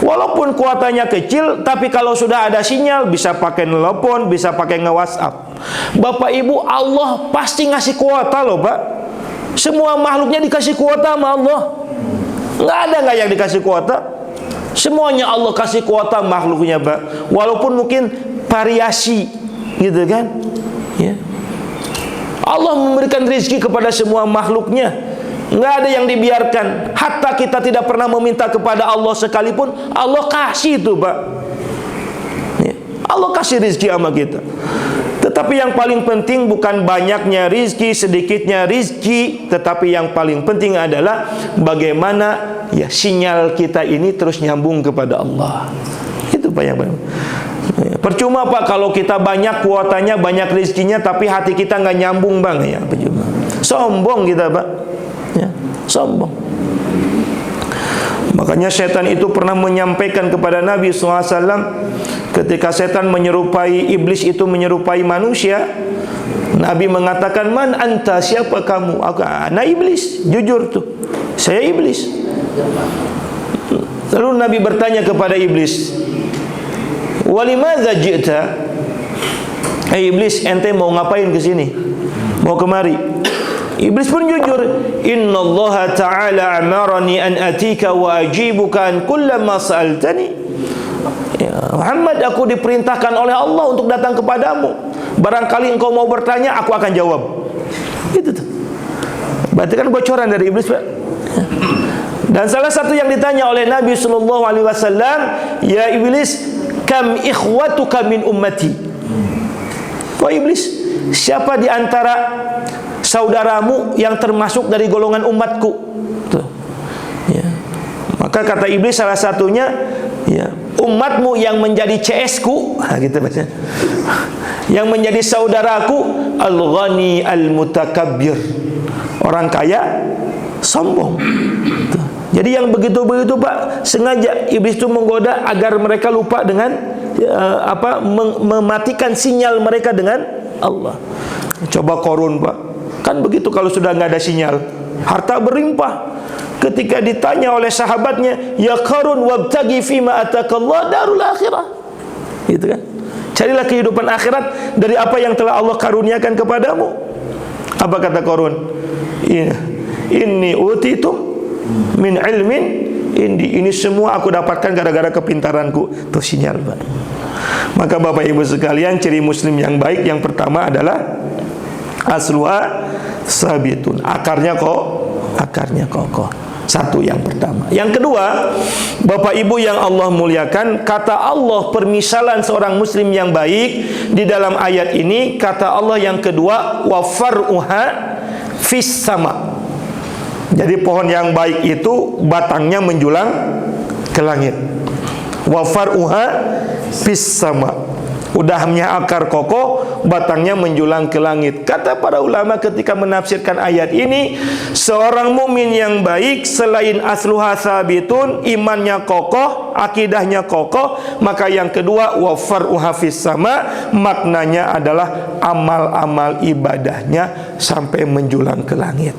Walaupun kuotanya kecil, tapi kalau sudah ada sinyal bisa pakai telepon, bisa pakai nge-WhatsApp. Bapak Ibu, Allah pasti ngasih kuota loh Pak. Semua makhluknya dikasih kuota sama Allah. Nggak ada nggak yang dikasih kuota? Semuanya Allah kasih kuota makhluknya Pak. Walaupun mungkin variasi gitu kan ya. Allah memberikan rezeki kepada semua makhluknya, nggak ada yang dibiarkan. Hatta kita tidak pernah meminta kepada Allah sekalipun, Allah kasih itu Pak ya. Allah kasih rezeki sama kita. Tetapi yang paling penting bukan banyaknya rizki, sedikitnya rizki, tetapi yang paling penting adalah bagaimana ya sinyal kita ini terus nyambung kepada Allah. Itu Pak yang paling. Percuma Pak kalau kita banyak kuotanya, banyak rizkinya, tapi hati kita nggak nyambung Bang ya, percuma. Sombong kita Pak ya, sombong. Makanya setan itu pernah menyampaikan kepada Nabi SAW, ketika setan menyerupai, iblis itu menyerupai manusia, Nabi mengatakan, man anta, siapa kamu? Ana iblis, jujur tuh, saya iblis. Lalu Nabi bertanya kepada iblis, walimadza ji'ta? Iblis, ente mau ngapain ke sini? Mau kemari? Iblis pun jujur, innallaha ta'ala amarani an atika wa ajibuka an kullama sa'altani. Ya, Muhammad, aku diperintahkan oleh Allah untuk datang kepadamu. Barangkali engkau mau bertanya, aku akan jawab. Itu tuh. Berarti kan bocoran dari iblis Pak. Dan salah satu yang ditanya oleh Nabi sallallahu alaihi wasallam, ya iblis, kam ikhwatuka min ummati? Wahai iblis, siapa di antara saudaramu yang termasuk dari golongan umatku? Tuh. Ya. Maka kata iblis salah satunya, ya, umatmu yang menjadi CS ku, gitu baca. Yang menjadi saudaraku, al-ghani al-mutakabbir, orang kaya sombong. Tuh. Jadi yang begitu-begitu Pak, sengaja iblis itu menggoda agar mereka lupa dengan mematikan sinyal mereka dengan Allah. Coba Qarun Pak, kan begitu kalau sudah nggak ada sinyal, harta berlimpah. Ketika ditanya oleh sahabatnya, ya Qarun wabtagi fima atakallah darul akhirah, gitu kan? Carilah kehidupan akhirat dari apa yang telah Allah karuniakan kepadamu. Apa kata Qarun? Inni utitu min ilmin ini semua aku dapatkan gara-gara kepintaranku. Itu sinyal Pak. Maka Bapak Ibu sekalian, ciri muslim yang baik yang pertama adalah asluha sabitun, akarnya kokoh. Satu yang pertama. Yang kedua, Bapak Ibu yang Allah muliakan, kata Allah permisalan seorang muslim yang baik di dalam ayat ini, kata Allah yang kedua, wa far'uha fis sama. Jadi pohon yang baik itu batangnya menjulang ke langit. Wa far'uha fis sama. Udahnya akar kokoh, batangnya menjulang ke langit. Kata para ulama ketika menafsirkan ayat ini, seorang mukmin yang baik selain asluha sabitun, imannya kokoh, akidahnya kokoh, maka yang kedua wa far'uha fis sama, maknanya adalah amal-amal ibadahnya sampai menjulang ke langit.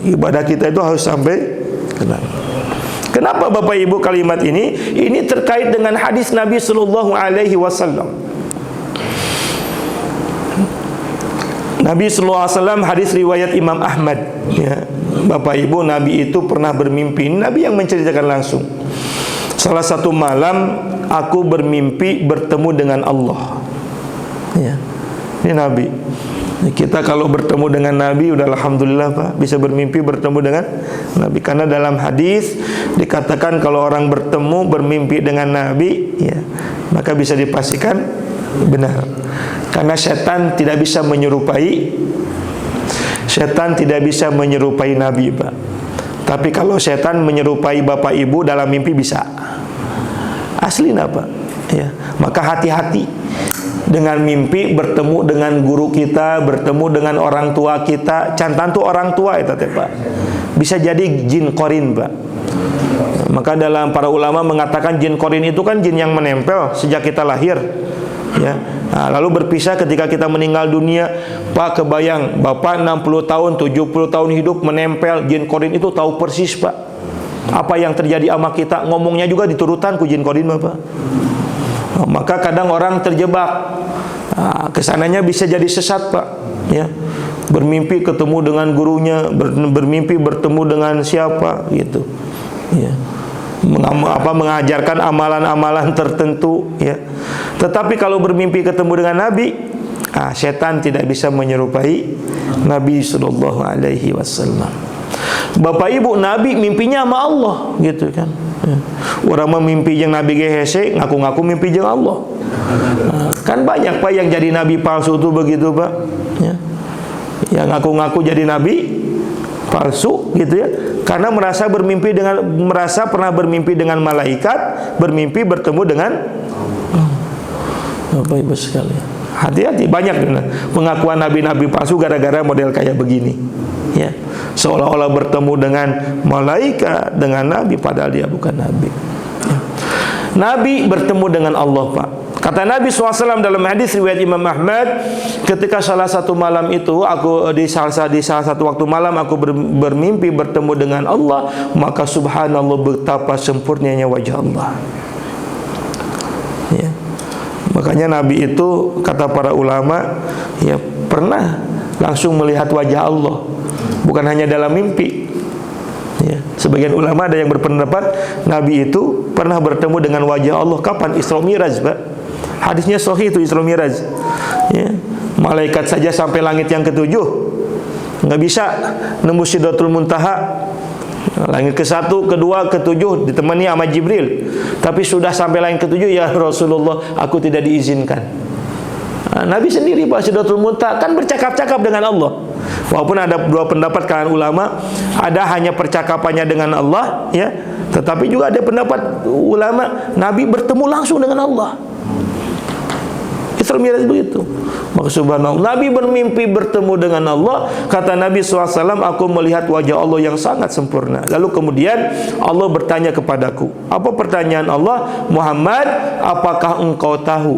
Ibadah kita itu harus sampai ke langit. Kenapa Bapak Ibu kalimat ini? Ini terkait dengan hadis Nabi sallallahu alaihi wasallam. Nabi sallallahu alaihi wasallam, hadis riwayat Imam Ahmad, ya. Bapak Ibu, Nabi itu pernah bermimpi. Nabi yang menceritakan langsung. salah satu malam aku bermimpi bertemu dengan Allah. Ya. Ini Nabi. Kita kalau bertemu dengan Nabi udah alhamdulillah Pak, bisa bermimpi bertemu dengan Nabi. Karena dalam hadis dikatakan kalau orang bertemu bermimpi dengan Nabi, ya, maka bisa dipastikan benar. Karena setan tidak bisa menyerupai Nabi, Pak. Tapi kalau setan menyerupai bapak ibu dalam mimpi bisa. Asli Pak. Ya, maka hati-hati dengan mimpi bertemu dengan guru kita, bertemu dengan orang tua kita. Cantan tuh orang tua itu Pak. Bisa jadi jin korin, Pak. Maka dalam para ulama mengatakan jin korin itu kan jin yang menempel sejak kita lahir. Ya. Nah, lalu berpisah ketika kita meninggal dunia. Pak, kebayang Bapak 60 tahun, 70 tahun hidup menempel jin korin itu tahu persis, Pak. Apa yang terjadi sama kita, ngomongnya juga diturutan ku jin korin, Bapak. Nah, maka kadang orang terjebak. Nah, kesananya bisa jadi sesat, Pak. Ya. Bermimpi ketemu dengan gurunya, bermimpi bertemu dengan siapa gitu. Ya. Mengajarkan amalan-amalan tertentu, ya. Tetapi kalau bermimpi ketemu dengan Nabi, setan tidak bisa menyerupai Nabi sallallahu alaihi wasallam. Bapak Ibu, Nabi mimpinya sama Allah, gitu kan. Ya. Orang memimpi yang Nabi gehese, ngaku-ngaku mimpi jeung Allah. Kan banyak Pak yang jadi nabi palsu itu begitu, Pak. Ya. Yang ngaku-ngaku jadi nabi palsu gitu ya, karena merasa pernah bermimpi dengan malaikat, bermimpi bertemu dengan Bapak Ibu sekalian. Hati-hati, banyak pengakuan nabi-nabi palsu gara-gara model kayak begini. Ya, seolah-olah bertemu dengan malaikat, dengan nabi, padahal dia bukan nabi. Ya. Nabi bertemu dengan Allah, Pak. Kata Nabi SAW dalam hadis riwayat Imam Ahmad, ketika salah satu malam itu di salah satu waktu malam aku bermimpi bertemu dengan Allah, maka subhanallah betapa sempurnanya wajah Allah. Ya. Makanya Nabi itu kata para ulama, ya pernah langsung melihat wajah Allah, bukan hanya dalam mimpi. Ya. Sebagian ulama ada yang berpendapat Nabi itu pernah bertemu dengan wajah Allah kapan? Isra Miraj, Pak. Hadisnya sahih itu Isra Miraj. Ya. Malaikat saja sampai langit yang ketujuh nggak bisa nembus Sidratul Muntaha. Langit ke-1, ke-2, ke-7 ditemani sama Jibril. Tapi sudah sampai langit ke-7, ya Rasulullah, aku tidak diizinkan. Nabi sendiri Pak Sidratul Muntaha kan bercakap-cakap dengan Allah. Walaupun ada dua pendapat kalangan ulama, ada hanya percakapannya dengan Allah, ya. Tetapi juga ada pendapat ulama Nabi bertemu langsung dengan Allah. Isra Miraj begitu. Maka subhanallah, Nabi bermimpi bertemu dengan Allah. Kata Nabi SAW, aku melihat wajah Allah yang sangat sempurna. Lalu kemudian Allah bertanya kepadaku. Apa pertanyaan Allah? Muhammad, apakah engkau tahu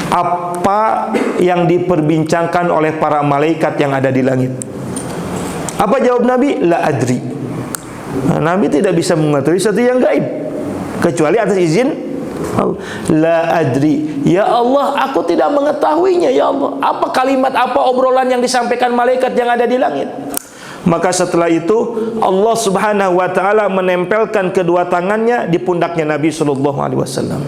apa yang diperbincangkan oleh para malaikat yang ada di langit? Apa jawab Nabi? La adri. Nabi tidak bisa mengetahui sesuatu yang gaib kecuali atas izin Allah. La adri. Ya Allah, aku tidak mengetahuinya ya Allah. Apa kalimat, apa obrolan yang disampaikan malaikat yang ada di langit? Maka setelah itu Allah Subhanahu wa taala menempelkan kedua tangannya di pundaknya Nabi sallallahu alaihi wasallam.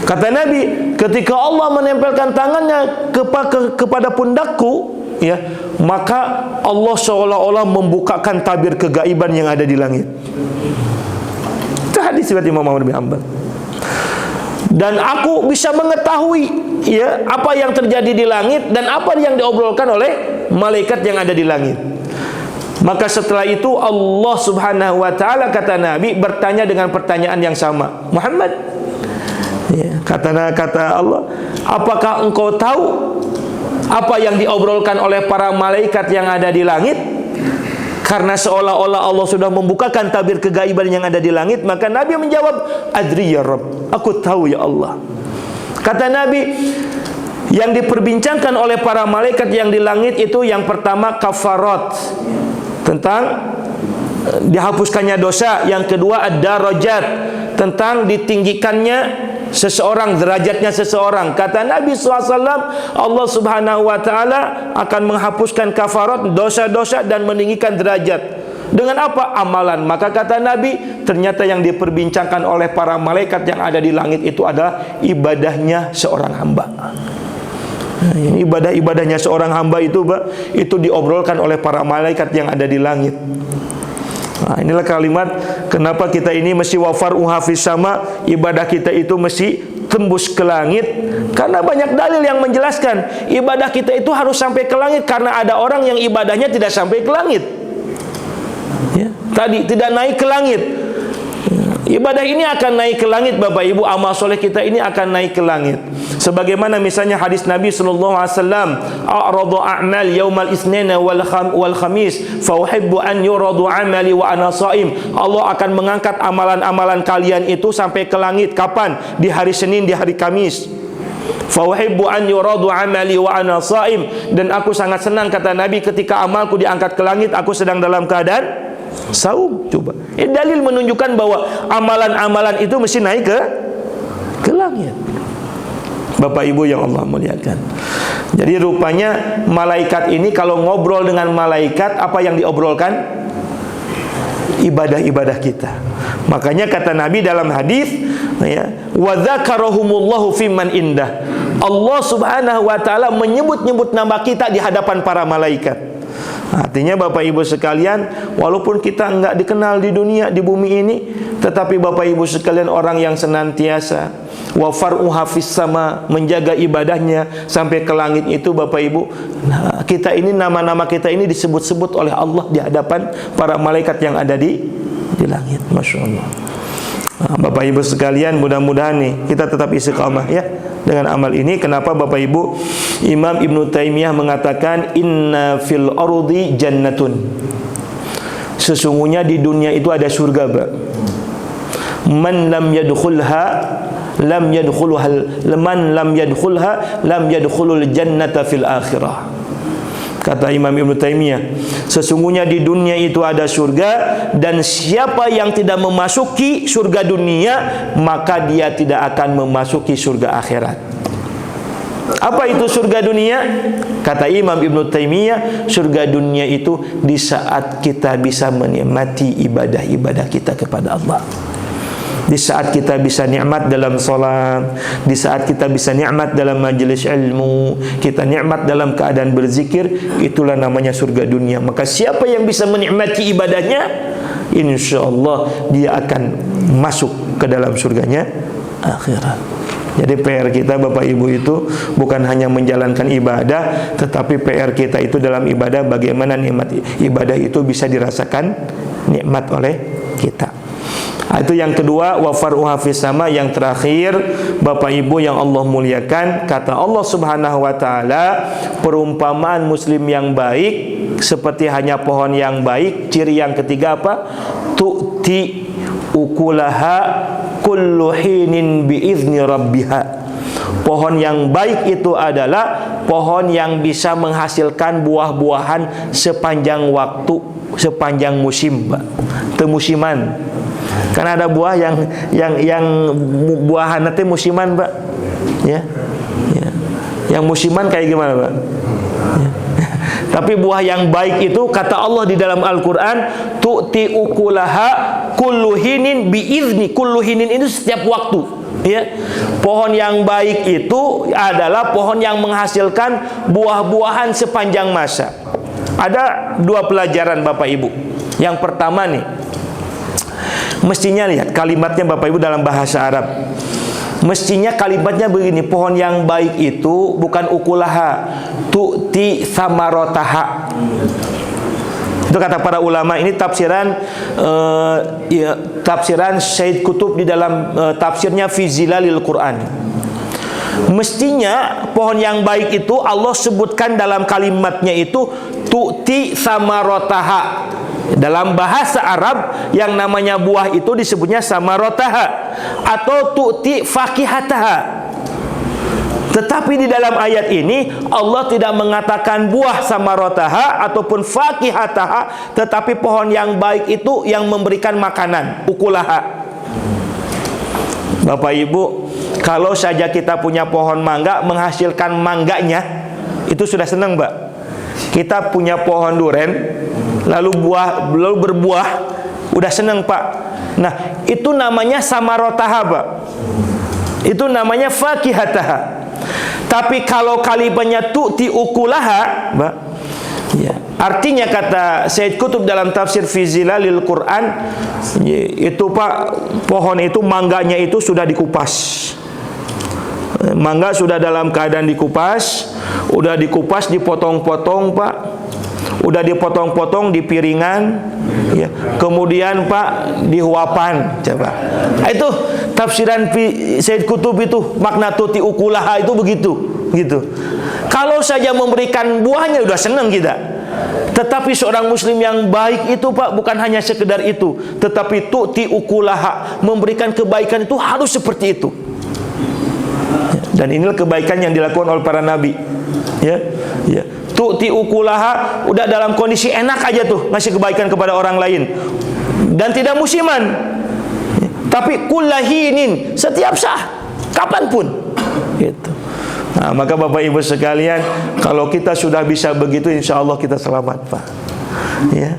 Kata Nabi, ketika Allah menempelkan tangannya kepada pundakku, ya, maka Allah seolah-olah membukakan tabir kegaiban yang ada di langit. Itu hadis riwayat Imam Ahmad bin Hanbal. Dan aku bisa mengetahui, ya, apa yang terjadi di langit dan apa yang diobrolkan oleh malaikat yang ada di langit. Maka setelah itu Allah Subhanahu wa taala, kata Nabi, bertanya dengan pertanyaan yang sama. Muhammad, ya, kata Allah, apakah engkau tahu apa yang diobrolkan oleh para malaikat yang ada di langit? Karena seolah-olah Allah sudah membukakan tabir kegaiban yang ada di langit, maka Nabi menjawab, adri ya Rabb, aku tahu ya Allah. Kata Nabi, yang diperbincangkan oleh para malaikat yang di langit itu yang pertama kafarat, tentang dihapuskannya dosa. Yang kedua ad-darajat, tentang ditinggikannya seseorang, derajatnya seseorang. Kata Nabi SAW, Allah Subhanahu wa ta'ala akan menghapuskan kafarat, dosa-dosa, dan meninggikan derajat. Dengan apa? Amalan. Maka kata Nabi, ternyata yang diperbincangkan oleh para malaikat yang ada di langit itu adalah ibadahnya seorang hamba. Nah, ini ibadah-ibadahnya seorang hamba itu diobrolkan oleh para malaikat yang ada di langit. Nah, inilah kalimat kenapa kita ini mesti wafar uhafis sama, ibadah kita itu mesti tembus ke langit, karena banyak dalil yang menjelaskan ibadah kita itu harus sampai ke langit, karena ada orang yang ibadahnya tidak sampai ke langit. Ya, tadi tidak naik ke langit. Ibadah ini akan naik ke langit, Bapak Ibu. Amal soleh kita ini akan naik ke langit. Sebagaimana misalnya hadis Nabi sallallahu alaihi wasallam, "A'radu a'mal yaumal itsnain wal khamis, fa uhibbu an yuradu 'amali wa ana shaim." Allah akan mengangkat amalan-amalan kalian itu sampai ke langit. Kapan? Di hari Senin, di hari Kamis. Fa uhibbu an yuradu 'amali wa ana shaim. Dan aku sangat senang, kata Nabi, ketika amalku diangkat ke langit, aku sedang dalam keadaan saum. Coba. Ini dalil menunjukkan bahwa amalan-amalan itu mesti naik ke langit. Bapak Ibu yang Allah muliakan. Jadi rupanya malaikat ini kalau ngobrol dengan malaikat, apa yang diobrolkan? Ibadah-ibadah kita. Makanya kata Nabi dalam hadis, ya, wa dzakarahumullahu fiman indah. Allah Subhanahu wa taala menyebut-nyebut nama kita di hadapan para malaikat. Artinya Bapak Ibu sekalian, walaupun kita enggak dikenal di dunia, di bumi ini, tetapi Bapak Ibu sekalian orang yang senantiasa wafar'u hafiz sama, menjaga ibadahnya sampai ke langit itu, Bapak Ibu, nah, kita ini, nama-nama kita ini disebut-sebut oleh Allah di hadapan para malaikat yang ada di langit. Masya Allah. Nah, Bapak Ibu sekalian, mudah-mudahan nih kita tetap istiqamah ya dengan amal ini. Kenapa Bapak Ibu? Imam Ibnu Taimiyah mengatakan, inna fil ardi jannatun. Sesungguhnya di dunia itu ada surga, Pak. Man lam yadkhulha lam yadkhulha, man lam yadkhulha lam yadkhulul jannata fil akhirah. Kata Imam Ibnu Taimiyah, sesungguhnya di dunia itu ada surga, dan siapa yang tidak memasuki surga dunia, maka dia tidak akan memasuki surga akhirat. Apa itu surga dunia? Kata Imam Ibnu Taimiyah, surga dunia itu di saat kita bisa menikmati ibadah-ibadah kita kepada Allah. Di saat kita bisa nikmat dalam salat, di saat kita bisa nikmat dalam majelis ilmu, kita nikmat dalam keadaan berzikir, itulah namanya surga dunia. Maka siapa yang bisa menikmati ibadahnya, insyaallah dia akan masuk ke dalam surganya akhirat. Jadi PR kita Bapak Ibu itu bukan hanya menjalankan ibadah, tetapi PR kita itu dalam ibadah bagaimana nikmat ibadah itu bisa dirasakan nikmat oleh kita. Itu yang kedua, wafar'u hafiz sama. Yang terakhir Bapak Ibu yang Allah muliakan, kata Allah Subhanahu wa taala, perumpamaan muslim yang baik seperti hanya pohon yang baik. Ciri yang ketiga apa? Tu'ti ukulaha kullu hinin biizni rabbiha. Pohon yang baik itu adalah pohon yang bisa menghasilkan buah-buahan sepanjang waktu, sepanjang musim, Pak. Temusiman. Karena ada buah yang buahan nanti musiman, Pak. Ya. Ya. Yang musiman kayak gimana, Pak? Ya. Tapi buah yang baik itu kata Allah di dalam Al-Qur'an, tu'ti ukulaha kullu hinin biizni. Kullu hinin itu setiap waktu, ya. Pohon yang baik itu adalah pohon yang menghasilkan buah-buahan sepanjang masa. Ada dua pelajaran Bapak Ibu. Yang pertama nih, mestinya lihat kalimatnya Bapak Ibu dalam bahasa Arab. Mestinya kalimatnya begini, pohon yang baik itu bukan ukulaha, tu'ti samarotaha. Itu kata para ulama. Ini tafsiran tafsiran Syed Qutb di dalam tafsirnya Fi Zilalil Quran. Mestinya pohon yang baik itu Allah sebutkan dalam kalimatnya itu tu'ti samarotaha. Dalam bahasa Arab yang namanya buah itu disebutnya samarotaha atau tu'ti fakihataha. Tetapi di dalam ayat ini Allah tidak mengatakan buah samarotaha ataupun fakihataha, tetapi pohon yang baik itu yang memberikan makanan, ukulaha. Bapak Ibu, kalau saja kita punya pohon mangga menghasilkan mangganya, itu sudah senang, Mbak. Kita punya pohon duren, lalu berbuah, udah senang Pak. Nah, itu namanya samarotaha Pak. Itu namanya fakihataha. Tapi kalau kalimatnya tu'ti ukulaha, Pak, ya, artinya kata Sayyid Qutb dalam tafsir fi zilalil Quran, itu Pak, pohon itu, mangganya itu sudah dikupas. Mangga sudah dalam keadaan dikupas, udah dikupas, dipotong-potong Pak, udah dipotong-potong di piringan, ya. Kemudian Pak dihuapan, coba. Itu tafsiran Sayyid Qutb itu, makna tuti ukulaha itu begitu, gitu. Kalau saja memberikan buahnya udah senang kita. Tetapi seorang muslim yang baik itu Pak, bukan hanya sekedar itu, tetapi tuti ukulaha, memberikan kebaikan itu harus seperti itu. Dan inilah kebaikan yang dilakukan oleh para nabi, ya, ya. Tu'ti ukulaha, udah dalam kondisi enak aja tuh ngasih kebaikan kepada orang lain, dan tidak musiman, tapi kullahinin, setiap saat, kapanpun, gitu. Nah, maka Bapak Ibu sekalian, kalau kita sudah bisa begitu, insya Allah kita selamat Pak, ya.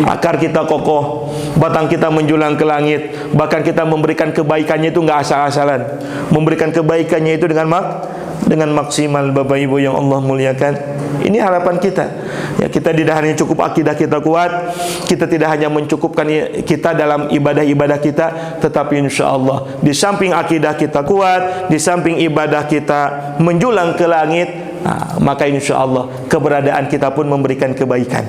Akar kita kokoh, batang kita menjulang ke langit, bahkan kita memberikan kebaikannya itu nggak asal-asalan, memberikan kebaikannya itu dengan maksimal Bapak Ibu yang Allah muliakan. Ini harapan kita. Ya, kita tidak hanya cukup akidah kita kuat, kita tidak hanya mencukupkan kita dalam ibadah-ibadah kita, tetapi insya Allah di samping akidah kita kuat, di samping ibadah kita menjulang ke langit, nah, maka insya Allah keberadaan kita pun memberikan kebaikan.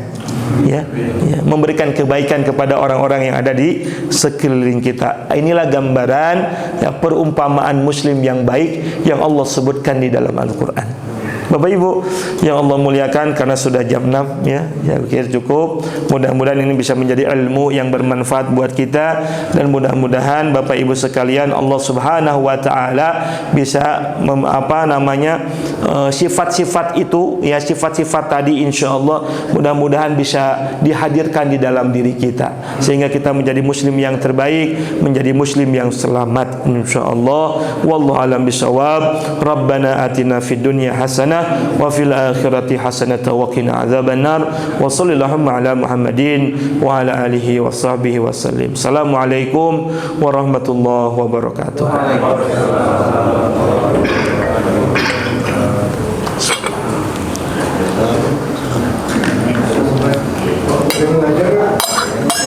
Ya, ya, memberikan kebaikan kepada orang-orang yang ada di sekeliling kita. Inilah gambaran, ya, perumpamaan muslim yang baik yang Allah sebutkan di dalam Al-Quran. Bapak Ibu yang Allah muliakan, karena sudah jam 6, ya, kira cukup. Mudah-mudahan ini bisa menjadi ilmu yang bermanfaat buat kita, dan mudah-mudahan Bapak Ibu sekalian Allah Subhanahu wa taala bisa sifat-sifat itu, ya, sifat-sifat tadi insyaallah mudah-mudahan bisa dihadirkan di dalam diri kita, sehingga kita menjadi muslim yang terbaik, menjadi muslim yang selamat insyaallah. Wallahu alam bisawab. Rabbana atina fid dunya hasanah wa fil akhirati hasanah wa qina adzabannar. Wa sallallahu ala Muhammadin wa ala alihi wa sahbihi wasallim. Assalamualaikum warahmatullahi wabarakatuh.